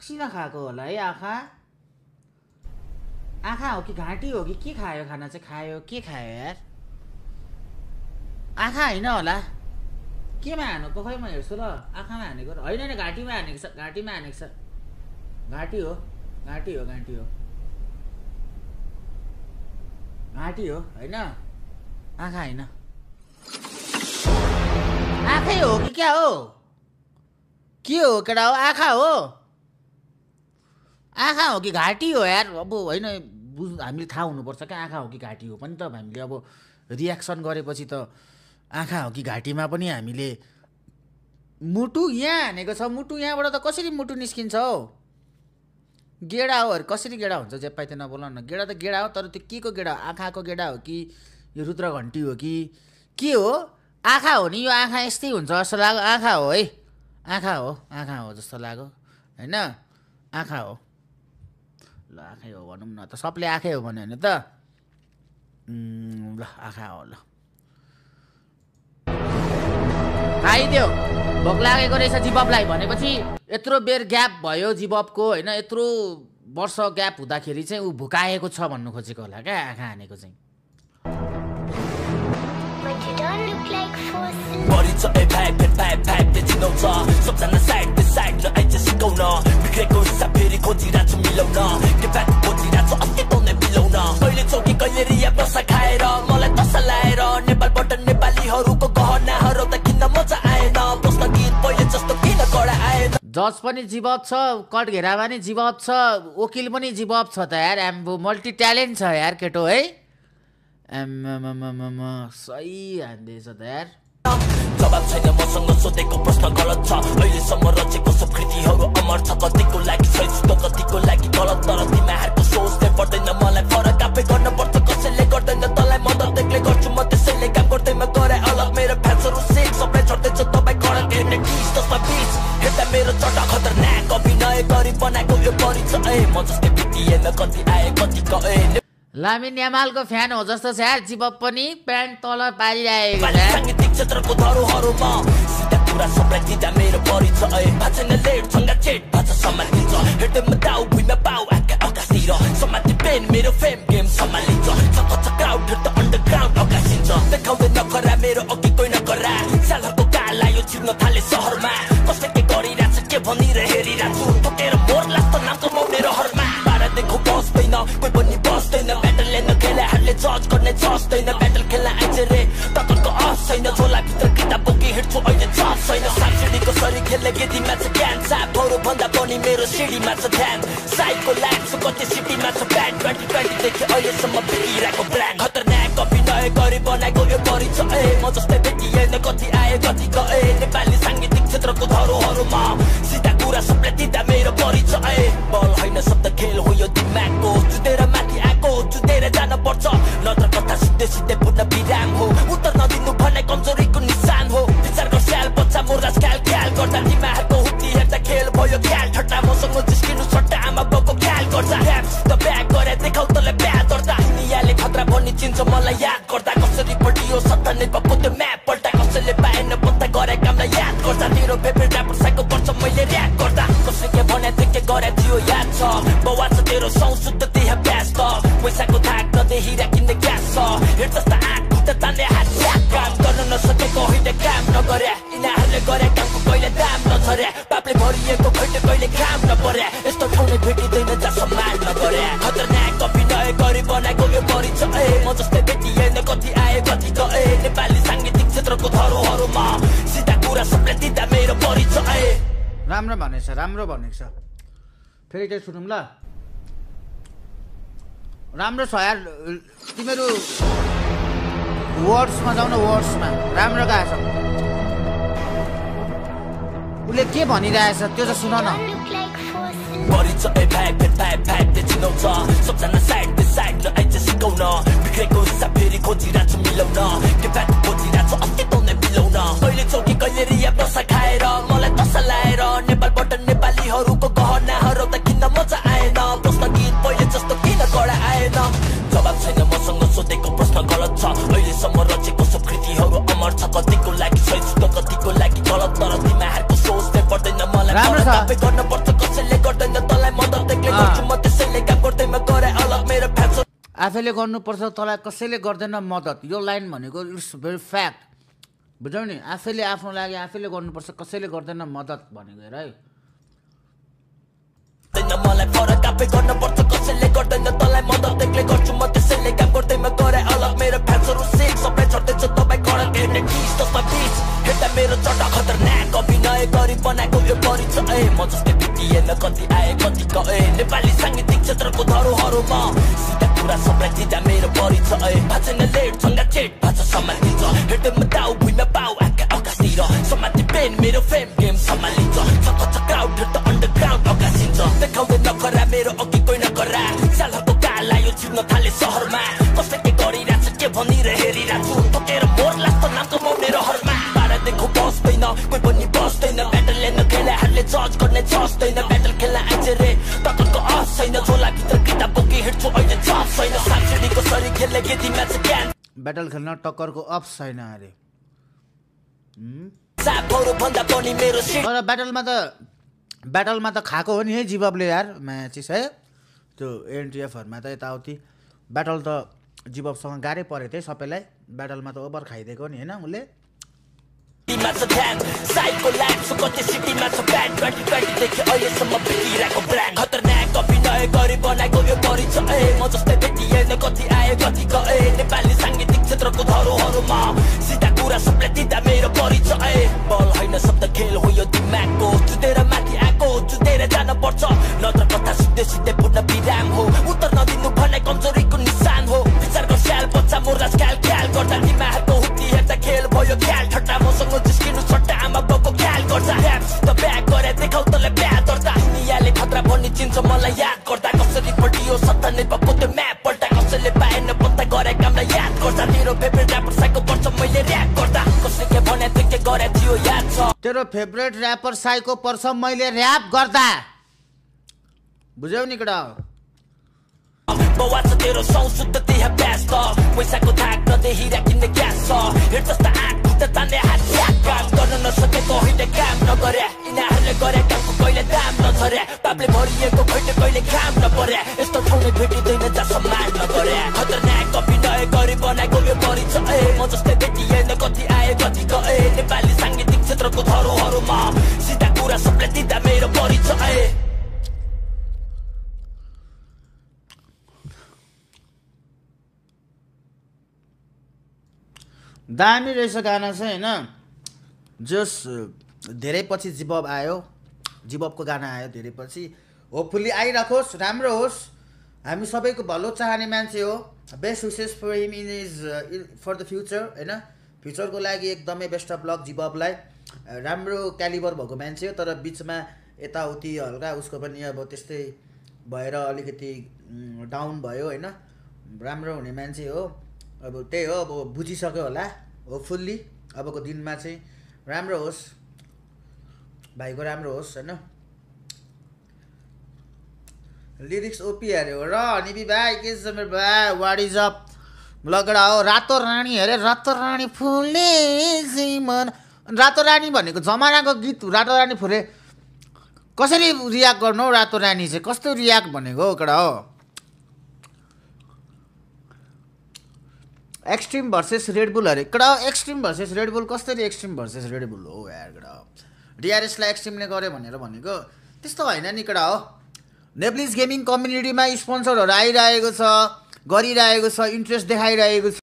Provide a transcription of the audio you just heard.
किन खाएको होला है आँखा आँखा हो कि घाँटी हो कि के खायो खाना चाहिँ खायो के खायो यार आँखा होइन होला केमा हानेको खै म हेर्छु ल आँखामा हानेको होइन नि घाँटीमा हानेको छ घाँटीमा हानेको छ घाँटी हो घाँटी हो घाँटी हो घाँटी हो होइन आँखा होइन आँखै हो कि क्या हो के हो केटा हो आँखा हो आँखा हो कि घाँटी हो यार अब होइन हामीले थाहा हुनुपर्छ क्या आँखा हो कि घाँटी हो पनि त हामीले अब रियाक्सन गरेपछि त आँखा हो कि घाँटीमा पनि हामीले मुटु यहाँ हानेको छ मुटु यहाँबाट त कसरी मुटु निस्किन्छ हौ गेडा हो अरे कसरी गेडा हुन्छ जे पाइते नबोल न गेडा त गेडा हो तर त्यो के को गेडा आँखाको गेडा हो कि यो रुद्रघन्टी हो कि के हो आँखा हो नि यो आँखा यस्तै हुन्छ जस्तो लाग्यो आँखा हो है आँखा हो जस्तो लाग्यो होइन आँखा हो ल आँखै हो भनौँ न त सबले आँखै हो भन्यो भने त ल आँखा हो ल खाइदियो भोक लागेको रहेछ जिबबलाई भनेपछि यत्रो बेर ग्याप भयो जिबबको होइन यत्रो वर्ष ग्याप हुँदाखेरि चाहिँ ऊ भुकाएको छ भन्नु खोजेको होला क्या आँखा हानेको चाहिँ जज पनि जिबब छ कट घेरामा नि जिबब छ वकिल पनि जिबब छ त यार एम्बो मल्टी ट्यालेन्ट छ यार केटो है सही हान्दैछ त यार जवाब छैन मसँग सोधेको प्रश्न गलत छ अहिलेसम्म रचेको सब कृतिहरू अमर छ कतिको लागि सही त कतिको लागि गलत तर तिमीहरूको सोच्दै पर्दैन मलाई फरक आफै गर्न पर्छ कसैले गर्दैन तँलाई मद्दत एक्लै गर्छु म त्यसैले काम गर्दैमा गरे अलग मेरो फ्यान्सहरू सेक सबलाई छड्दैछ तपाईँ कडक हेर्ने टिस तसमा बिच हेर्दा मेरो चटा खतरनाक अभिनय गरी बनाएको यो परिचय म जस्तै बितिएन कति आए कति गए लामिन यामालको फ्यान हो जस्तो छ यार जिबब पनि प्यान्ट तल पारिरहेको छ सांगीतिक क्षेत्रको धरोहरमा सिधा कुरा सबलाई दिँदा मेरो परिचय भाषण लेट सँगै चेट भाषा सम्हालिन्छ हेर्दैमा दाउ भुइँमा पाउ आँखा आकाशतिर समाति पेन मेरो फेम गेम सम्हालिन्छ चक्क क्राउड हेर्दा अन्डरग्राउन्ड आकाशिन्छ देखाउँदै नकरा मेरो अघि कोही नकरा सालहरूको काला यो छिर्न थाले सहरमा कसले के गरिरहेछ के भनिरहे हेरिरहेछु ठोकेर मोर लाग्छ नाम कमाउने रहरमा बाह्र देखो बस्दैन कोही पनि बस्दैन ब्याटलले नखेलाहरूले जज गर्ने जस्दैन ब्याटल खेल्न आइज रे तकरको अफ छैन झोलाभित्र किताब बोकी हिँड्छु अहिले जज छैन सापसिडीको सरी खेल्ने गेदीमा छ ज्ञान सापहरू भन्दा पनि मेरो सिडीमा छ ध्यान साइडको लाग्छु कति सिटीमा छ ब्यान्ड 2020 देखि अहिलेसम्म बिकिरहेको ब्रान्ड खतरनाक अभिनय गरी बनाएको यो परिचय म जस्तै भेटिएन कति आए कति गए नेपाली साङ्गीतिक क्षेत्रको धरोहरमा सिधा कुरा सबले दिँदा मेरो परिचय बल होइन शब्द खेल हो यो दिमागको जुतेर माथि आएको जुतेर जान पर्छ नत्र कथा सिधै सिधै पूर्ण विराम हो उत्तर नदिनु भने कमजोरीको निशान हो विचार गर स्याल बच्चा मोराज ख्याल ख्याल गर्दा तिमीहरूको हुक्ती हेर्दा खेल भयो ख्याल ठट्टा मसँग जिस्किनु सट्टा आमा बाउको ख्याल गर्दा ह्याप्स त ब्याग गरे देखाउ तँलाई प्याद गर्दा दुनियाँले खतरा भनी चिन्छ मलाई याद गर्दा कसरी पल्टियो सत्ता नेपालको त्यो म्याप पल्टा कसैले पाएन पत्ता गरे कामलाई याद गर्दा तेरो फेभरेट ऱ्यापर साइको पर्छ मैले ऱ्याप गर्दा कसले के भने के गरे थियो याद छ बौवा छ तेरो सौ शुद्ध देह व्यस्त पैसाको थाक नदेखिरा किन्ने ग्यास छ हेर जस्ता आँट खुट्टा तान्ने हात काम गर्न नसकेको होइन काम नगरे यिनीहरूले गरे कामको कहिले दाम नछरे पापले भरिएको खैटे कहिले काम नपरे यस्तो ठाउँले भेटिँदैन जहाँ सम्मान नगरे खतरनाक अभिनय गरी बनाएको यो परिचय म जस्तै भेटिएन कति आए कति गए नेपाली साङ्गीतिक क्षेत्रको धरोहरमा सिधा कुरा सबले दिँदा मेरो परिचय राम्रो भनेको छ फेरि चाहिँ सुनौँ ल राम्रो छ यार तिमीहरू वर्ड्समा जाऊ न वर्ड्समा राम्रो गाएछ उसले के भनिरहेछ त्यो चाहिँ सुन न परिचय भाइ चिनाउँछ सबजना साइड र आइज सिकाउन बिग्रेको हिस्सा फेरि खोजिरहेको छ मिलाउन के बात खोजिरहेको छ अस्ति तँलाई मिलाउन कहिले चौकी कहिले रिया बसा खाएर मलाई तसा लाएर नेपालबाट नेपालीहरूको गहनाहरू त किन्न मजा आएन प्रश्न गीत पहिले जस्तो किन कडा आएन जवाब छैन मसँग सोधेको प्रश्न गलत छ अहिलेसम्म रचेको सब कृतिहरू अमर छ कतिको लागि सही त कतिको लागि गलत तर तिमीहरूको सोच्दै पर्दैन मलाई राम्रो कापे गर्नुपर्छ कसैले गर्दैन तँलाई मद्दत एक्लै गर्छु म त्यसैले काम गर्दैमा गरे अलग मेरो फ्यान्स आफैले गर्नुपर्छ तँलाई कसैले गर्दैन मद्दत यो लाइन भनेको इट्स भेरी फ्याक्ट बुझ्यौ नि आफैले आफ्नो लागि आफैले गर्नुपर्छ कसैले गर्दैन मद्दत भनेको हेर है मलाई फरक कापे गर्नुपर्छ कसैले गर्दैन तँलाई मद्दत एक्लै गर्छु म त्यसैले काम गर्दैमा गरे अलग मेरो फ्यान्सहरू सिक सबै छड्दैछ तपाईँ कडक हेर्ने टिस तस्मा बिच हेर्दा मेरो चटा खतरनाक अभिनय गरी बनाएको यो परिचय म जस्तै भेटिएन कति आए कति गए नेपाली साङ्गीतिक क्षेत्रको धरोहरमा सिधा कुरा सबलाई दिँदा मेरो परिचय भाषण लेट सँगै चेट भाषा सम्हालिन्छ हेर्दैमा दाउ भुइँमा पाउ आँखा आकाशतिर समाति पेन मेरो फेम गेम सम्हालिन्छ छक्क क्राउड हेर्दा अन्डरग्राउन्ड अगासिन्छ देखाउँदै नखरा मेरो अघि कोही नखरा सालहरूको काल आयो छिर्न थाले सहरमा कसले के गरिरहेछ के भनिरहे हेरिरहेछु ठोकेर मोर लाग्छ नाम कमाउने रहरमा बाह्र देखो बस्दैन कोही पनि बस्दैन ब्याटल लिन खेलाहरूले जज गर्ने जस्दैन ब्याटल खेल्न आइज रे तकरको अस छैन झोलाभित्र किताब बोकी हिँड्छु अहिले जब छैन सानसिडीको सरी खेल्ने केटी म्याच ज्ञान ब्याटल खेल्न टक्करको अफ छैन अरे सापहरू भन्दा पनि मेरो सिट तर ब्याटलमा त खाएको हो नि है जिबबले यार म्याचेस है त्यो एनटिएफहरूमा त यताउति ब्याटल त जिबबसँग गाह्रै परेको थियो सबैलाई ब्याटलमा त ओभर खाइदिएको नि होइन उसले साइडको लाइन कति सिटीमा छ ब्यान्ड 2020 देखि अहिलेसम्म बितिरहेको ब्रान्ड खतरनाक अभिनय गरी बनाएको यो परिचय म जस्तै भेटिएन कति आए कति गए नेपाली साङ्गीतिक क्षेत्रको धरोहरमा सिधा कुरा सबले दिँदा मेरो परिचय बल होइन शब्द खेल हो यो दिमागको जुतेर माथि आएको जुतेर जान पर्छ नत्र कथा सिधै सिधै पूर्ण विराम हो उत्तर नदिनु भने कमजोरीको निशान हो विचारको स्याल बच्चा मोर्लास ख्याल ख्याल गर्दा तिमीहरूको हुक्ती हेर्दा खेल भयो ख्याल ठट्टा मसँग जिस्किनु छट्टा आमा बाउको ख्याल गर्दा ऱ्याप्स त ब्याक गरे देखाउ तँलाई ब्या दर्दा दुनियाँले खतरा भनी चिन्छ मलाई याद गर्दा कसरी पल्टियो सत्ता नेपालको त्यो म्याप पल्टा कसैले पाएन पत्ता गरे कामलाई याद गर्दा तेरो फेभरेट ऱ्यापर साइको पर्छ मैले ऱ्याप गर्दा कसले के भने त्यो के गरे थियो याद छ तेरो फेभरेट ऱ्यापर साइको पर्छ मैले ऱ्याप गर्दा बुझ्यौ नि केटा बवाच तेरो सौ शुद्ध देह व्यस्त पैसाको थाक नदेखिरा किन्ने ग्यास छ हेर जस्ता आँट खुट्टा तान्ने हात काम गर्न नसकेको होइन काम नगरे यिनीहरूले गरे कामको कहिले दाम नछरे पापले भरिएको खैटे कहिले काम नपरे यस्तो ठाउँले भेटिँदैन जहाँ सम्मान नगरे खतरनाक अभिनय गरी बनाएको यो परिचय म जस्तै भेटिएन कति आए कति गए नेपाली साङ्गीतिक क्षेत्रको धरोहरमा सिधा कुरा सबले दिँदा मेरो परिचय दामी रहेछ गाना चाहिँ होइन जस धेरै पछि जिबब आयो जिबबको गाना आयो धेरै पछि होपफुल्ली आइराखोस् राम्रो होस् हामी सबैको भलो चाहने मान्छे हो best wishes for him in is for the future होइन फ्युचरको लागि एकदमै बेस्ट अफ लक जिबबलाई राम्रो क्यालिबर भएको मान्छे हो तर बिचमा यताउति हल्का उसको पनि अब त्यस्तै भएर अलिकति डाउन भयो होइन राम्रो हुने मान्छे हो अब त्यही हो अब बुझिसक्यो होला होपफुल्ली अबको दिनमा चाहिँ राम्रो होस् भाइको राम्रो होस् होइन लिरिक्स ओपी अरे हो र निबी भाइ के छ मेरो भाइ वाट इज अप लगडा हो रातो रानी अरे रातो रानी फुले मन रातो रानी भनेको जमानाको गीत रातो रानी फुले कसरी रियाक्ट गर्नु रातो रानी चाहिँ कस्तो रियाक्ट भनेको हो कडा हो एक्सट्रिम भर्सेस रेडबुल अरे कडा एक्सट्रिम भर्सेस रेडबुल कसरी एक्सट्रिम भर्सेस रेडबुल हो यार कडा डिआरएसलाई एक्सट्रिमले गऱ्यो भनेर भनेको त्यस्तो होइन नि कडा हो नेप्लिज गेमिङ कम्युनिटीमा स्पोन्सरहरू आइरहेको छ गरिरहेको छ इन्ट्रेस्ट देखाइरहेको छ